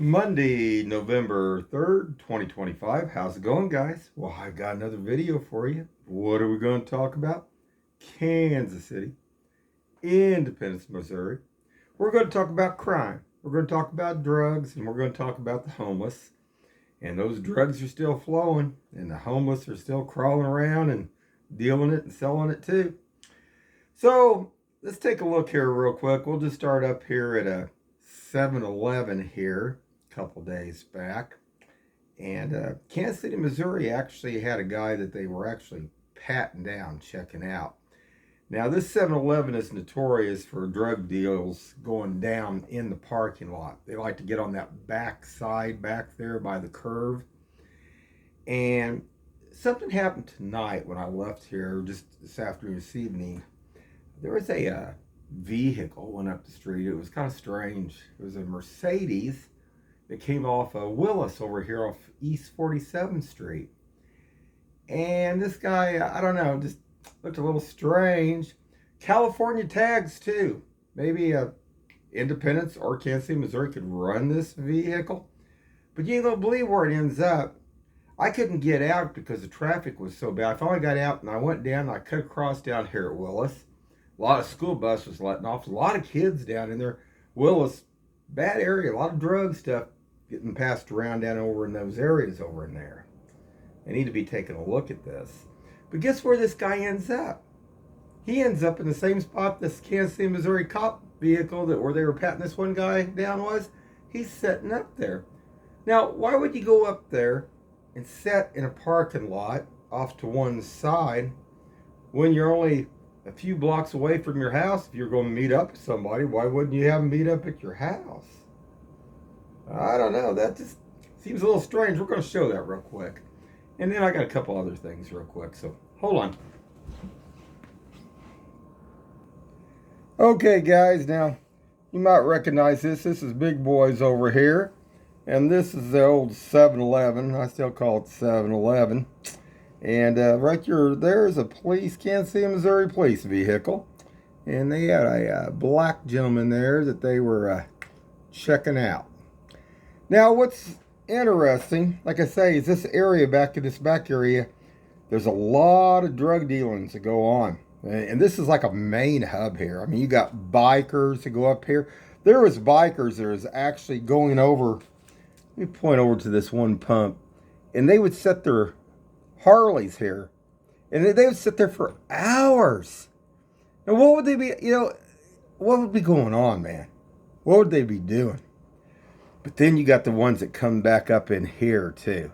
Monday, November 3rd, 2025. How's it going, guys? Well, I got another video for you. What are we going to talk about? Kansas City, Independence, Missouri. We're going to talk about crime. We're going to talk about drugs, and we're going to talk about the homeless. And those drugs are still flowing, and the homeless are still crawling around and dealing it and selling it too. So let's take a look here real quick. We'll just start up here at a 7-Eleven here a couple days back. And Kansas City, Missouri actually had a guy that they were actually patting down, checking out. Now, this 7-Eleven is notorious for drug deals going down in the parking lot. They like to get on that back side back there by the curve. And something happened tonight when I left here, just this afternoon, this evening. There was a vehicle went up the street. It was kind of strange. It was a Mercedes that came off of Willis over here off East 47th Street. And this guy, I don't know, just looked a little strange. California tags too. Maybe Independence or Kansas City, Missouri could run this vehicle. But you ain't gonna believe where it ends up. I couldn't get out because the traffic was so bad. I finally got out and I went down and I cut across down here at Willis. A lot of school buses letting off. A lot of kids down in there. Willis, bad area. A lot of drug stuff getting passed around down over in those areas over in there. They need to be taking a look at this. But guess where this guy ends up? He ends up in the same spot this Kansas City, Missouri cop vehicle that where they were patting this one guy down was. He's sitting up there. Now, why would you go up there and sit in a parking lot off to one side when you're only a few blocks away from your house? If you're going to meet up with somebody, why wouldn't you have them meet up at your house? I don't know. That just seems a little strange. We're going to show that real quick. And then I got a couple other things real quick. So hold on. Okay, guys. Now, you might recognize this. This is Big Boys over here. And this is the old 7-Eleven. I still call it 7-Eleven. And right there is a Kansas City, Missouri police vehicle. And they had a black gentleman there that they were checking out. Now, what's interesting, like I say, is this area back in this back area, there's a lot of drug dealings that go on. And this is like a main hub here. I mean, you got bikers that go up here. There was bikers that was actually going over, let me point over to this one pump, and they would set their Harleys here, and they would sit there for hours. And what would they be, what would be going on, man? What would they be doing? But then you got the ones that come back up in here too.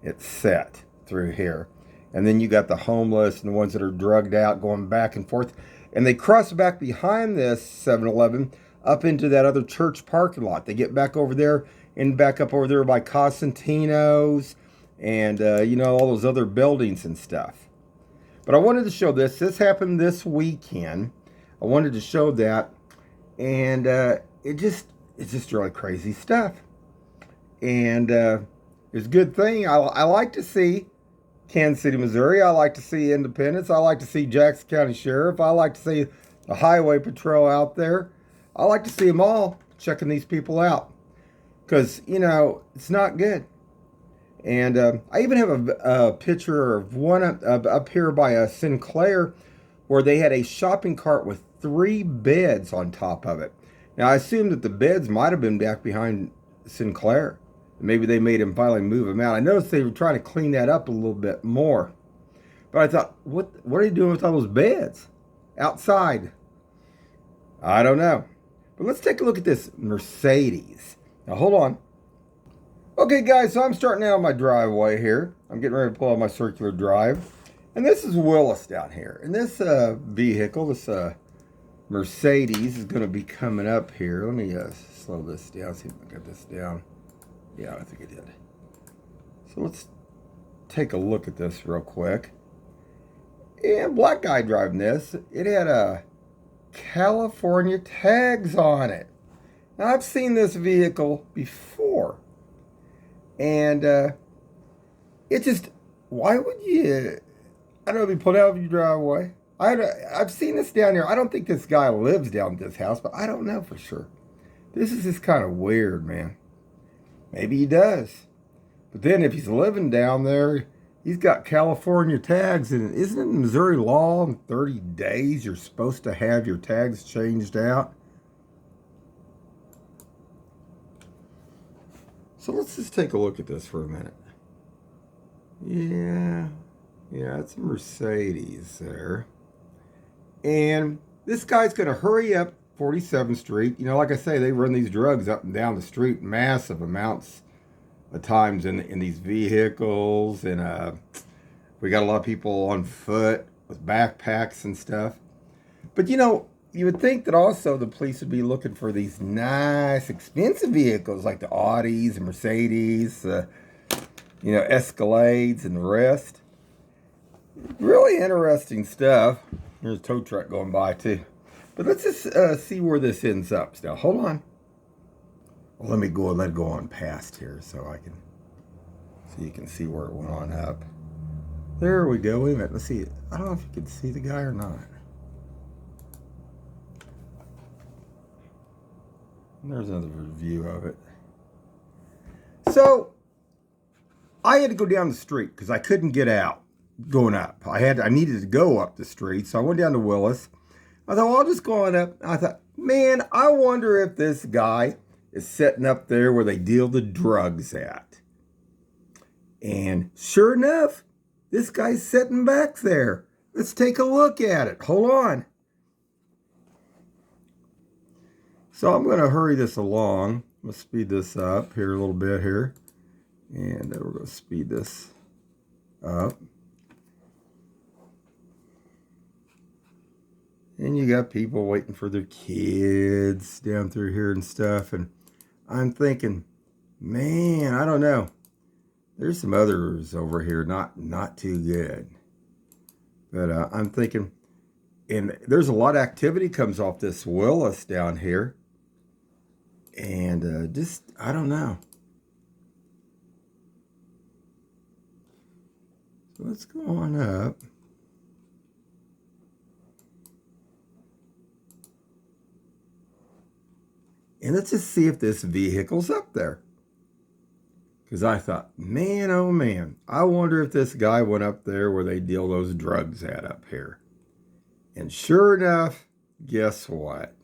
It's set through here. And then you got the homeless and the ones that are drugged out going back and forth. And they cross back behind this 7-Eleven up into that other church parking lot. They get back over there and back up over there by Cosentino's and, all those other buildings and stuff. But I wanted to show this. This happened this weekend. I wanted to show that. And it's just really crazy stuff. And it's a good thing. I like to see Kansas City, Missouri. I like to see Independence. I like to see Jackson County Sheriff. I like to see the Highway Patrol out there. I like to see them all checking these people out. Because, it's not good. And I even have a picture of one up here by Sinclair where they had a shopping cart with 3 beds on top of it. Now, I assume that the beds might have been back behind Sinclair. Maybe they made him finally move them out. I noticed they were trying to clean that up a little bit more. But I thought, what are you doing with all those beds outside? I don't know. But let's take a look at this Mercedes. Now, hold on. Okay, guys, so I'm starting out on my driveway here. I'm getting ready to pull out my circular drive. And this is Willis down here. And this vehicle, this Mercedes is going to be coming up here. Let me slow this down, see if I got this down. Yeah, I think I did. So let's take a look at this real quick. And black guy driving this. It had California tags on it. Now, I've seen this vehicle before. And it just, why would you, I don't know, be pulled out of your driveway? I've seen this down here. I don't think this guy lives down at this house, but I don't know for sure. This is just kind of weird, man. Maybe he does. But then if he's living down there, he's got California tags. And isn't it Missouri law in 30 days you're supposed to have your tags changed out? So let's just take a look at this for a minute. Yeah, it's a Mercedes there. And this guy's going to hurry up 47th Street. You know, like I say, they run these drugs up and down the street, massive amounts of times in these vehicles. And we got a lot of people on foot with backpacks and stuff. But, you know, you would think that also the police would be looking for these nice, expensive vehicles like the Audis and Mercedes, Escalades and the rest. Really interesting stuff. There's a tow truck going by too. But let's just see where this ends up. Now, hold on. Well, let it go on past here so you can see where it went on up. There we go. Wait a minute. Let's see. I don't know if you can see the guy or not. And there's another view of it. So I had to go down the street because I couldn't get out going up. I needed to go up the street, so I went down to Willis. I thought, well, I'll just go on up. I thought, man, I wonder if this guy is sitting up there where they deal the drugs at. And sure enough, this guy's sitting back there. Let's take a look at it. Hold on. So I'm going to hurry this along. Let's speed this up here a little bit here. And we're going to speed this up. And you got people waiting for their kids down through here and stuff. And I'm thinking, man, I don't know. There's some others over here not too good. But I'm thinking, and there's a lot of activity comes off this Willis down here. And I don't know. So let's go on up. And let's just see if this vehicle's up there. Because I thought, man, oh man, I wonder if this guy went up there where they deal those drugs at up here. And sure enough, guess what?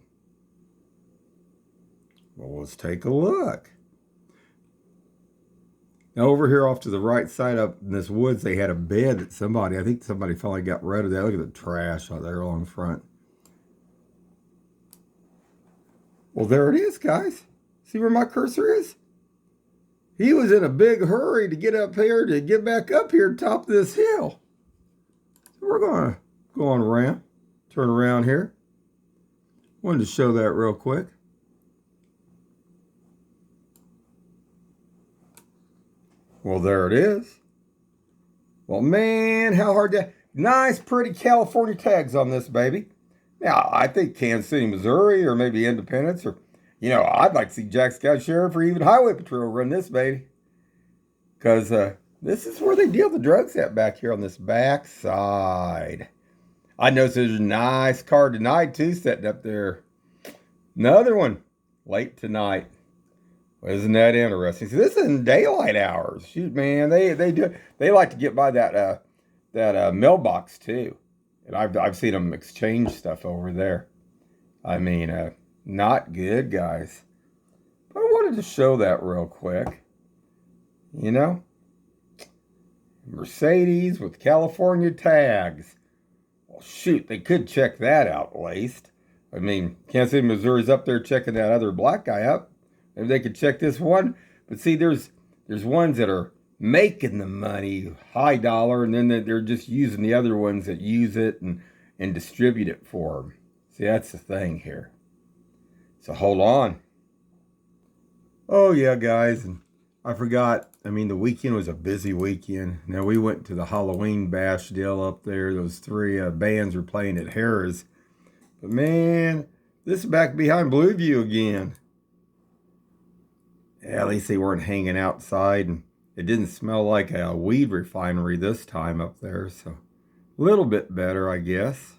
Well, let's take a look. Now over here off to the right side up in this woods, they had a bed that I think somebody finally got rid of that. Look at the trash out there along front. Well, there it is, guys. See where my cursor is? He was in a big hurry to get up here, to get back up here top this hill. So we're going to go on around, turn around here. Wanted to show that real quick. Well, there it is. Well, man, how hard to... Nice, pretty California tags on this baby. Now, I think Kansas City, Missouri, or maybe Independence, or, I'd like to see Jackson County Sheriff or even Highway Patrol run this baby. Because this is where they deal the drugs at back here on this back side. I noticed there's a nice car tonight, too, sitting up there. Another one late tonight. Well, isn't that interesting? See, this is in daylight hours. Shoot, man, they like to get by that mailbox, too. And I've seen them exchange stuff over there. I mean, not good, guys. But I wanted to show that real quick. Mercedes with California tags. Well, shoot, they could check that out at least. I mean, Kansas City, Missouri's up there checking that other black guy up. Maybe they could check this one. But see, there's ones that are making the money high dollar, and then they're just using the other ones that use it and distribute it for them. See, that's the thing here. So hold on. Oh yeah, guys, and I forgot. I mean, the weekend was a busy weekend. Now we went to the Halloween bash deal up there. Those three bands were playing at Harrah's. But man, this is back behind Blueview again. Yeah, at least they weren't hanging outside, and it didn't smell like a weed refinery this time up there, so a little bit better, I guess.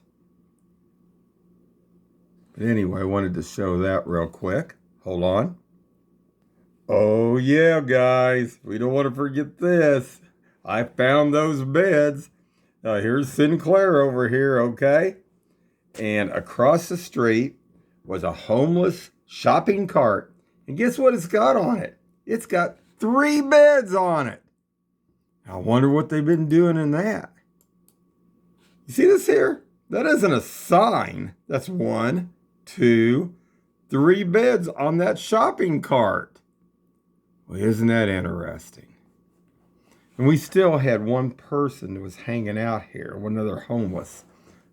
But anyway, I wanted to show that real quick. Hold on. Oh yeah, guys, we don't want to forget this. I found those beds. Here's Sinclair over here, okay? And across the street was a homeless shopping cart. And guess what it's got on it? It's got 3 beds on it. I wonder what they've been doing in that. You see this here? That isn't a sign. That's 1, 2, 3 beds on that shopping cart. Well, isn't that interesting? And we still had one person that was hanging out here, one other homeless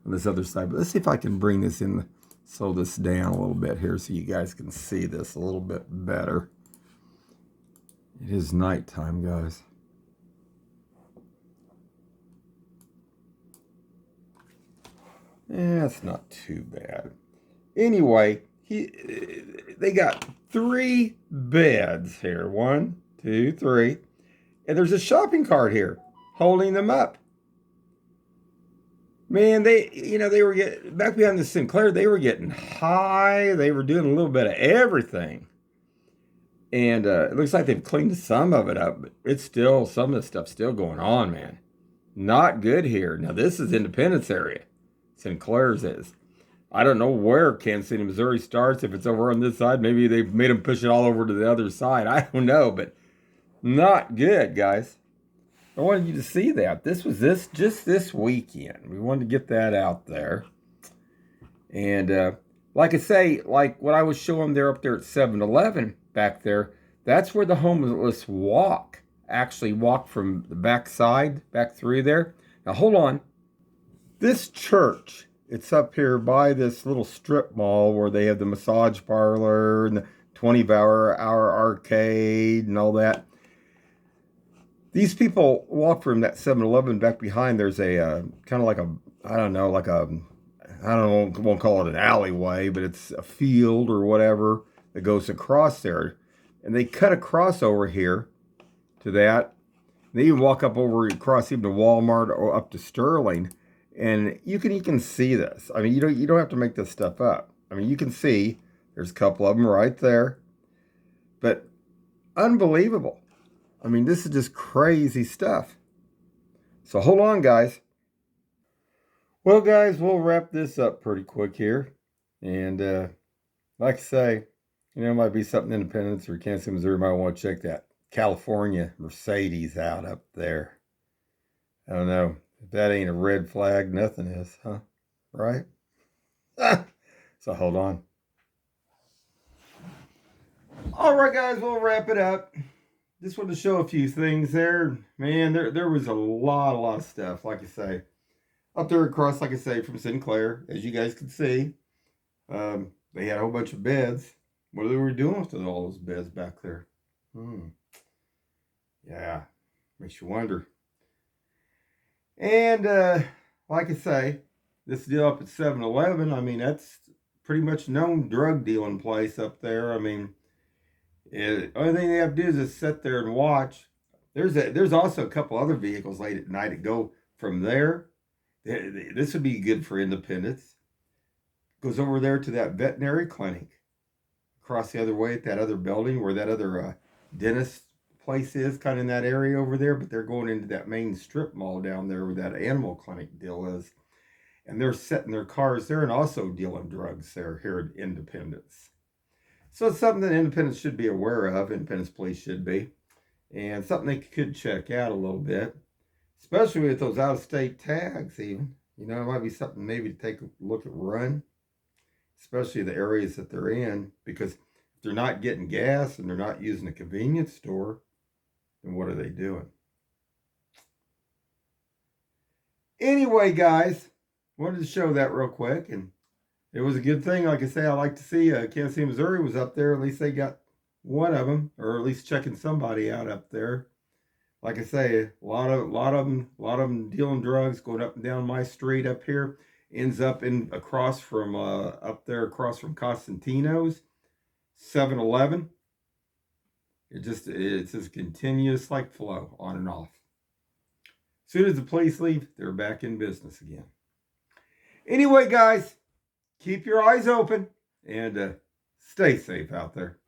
on this other side. But let's see if I can bring this in, slow this down a little bit here so you guys can see this a little bit better. It is nighttime, guys. Yeah, it's not too bad. Anyway, they got 3 beds here. 1, 2, 3. And there's a shopping cart here holding them up. Man, they were getting, back behind the Sinclair, they were getting high. They were doing a little bit of everything. And it looks like they've cleaned some of it up, but it's still, some of the stuff's still going on, man. Not good here. Now, this is Independence area. Sinclair's is. I don't know where Kansas City, Missouri starts. If it's over on this side, maybe they've made them push it all over to the other side. I don't know, but not good, guys. I wanted you to see that. This was just this weekend. We wanted to get that out there. And like I say, like what I was showing there up there at 7-Eleven back there, that's where the homeless actually walk from the back side, back through there. Now hold on. This church, it's up here by this little strip mall where they have the massage parlor and the 24-hour arcade and all that. These people walk from that 7-Eleven back behind. There's a kind of like a, I don't know, won't call it an alleyway, but it's a field or whatever that goes across there. And they cut across over here to that. They even walk up over across even to Walmart or up to Sterling. And you can see this. I mean, you don't have to make this stuff up. I mean, you can see there's a couple of them right there. But unbelievable. I mean, this is just crazy stuff. So hold on, guys. Well, guys, we'll wrap this up pretty quick here. And like I say, it might be something Independence or Kansas City, Missouri might want to check that California Mercedes out up there. I don't know. If that ain't a red flag, nothing is, huh? Right? So hold on. All right, guys, we'll wrap it up. Just wanted to show a few things there. Man, there was a lot of stuff, like I say. Up there across, like I say, from Sinclair, as you guys can see, they had a whole bunch of beds. What they were doing with all those beds back there? Yeah, makes you wonder. And like I say, this deal up at 7-Eleven, I mean, that's pretty much known drug dealing place up there. I mean, the only thing they have to do is just sit there and watch. There's also a couple other vehicles late at night that go from there. This would be good for Independence. Goes over there to that veterinary clinic. Across the other way at that other building where that other dentist place is, kind of in that area over there. But they're going into that main strip mall down there where that animal clinic deal is. And they're setting their cars there and also dealing drugs there here at Independence. So it's something that Independence should be aware of. Independence Police should be. And something they could check out a little bit. Especially with those out-of-state tags even. It might be something maybe to take a look at run. Especially the areas that they're in. Because if they're not getting gas and they're not using a convenience store, then what are they doing? Anyway, guys, wanted to show that real quick. And it was a good thing. Like I say, I like to see Kansas City, Missouri was up there. At least they got one of them, or at least checking somebody out up there. Like I say, a lot of them dealing drugs, going up and down my street up here. Ends up across from up there across from Costantino's, 7-Eleven. It's just continuous like flow on and off. As soon as the police leave, they're back in business again. Anyway, guys, keep your eyes open and stay safe out there.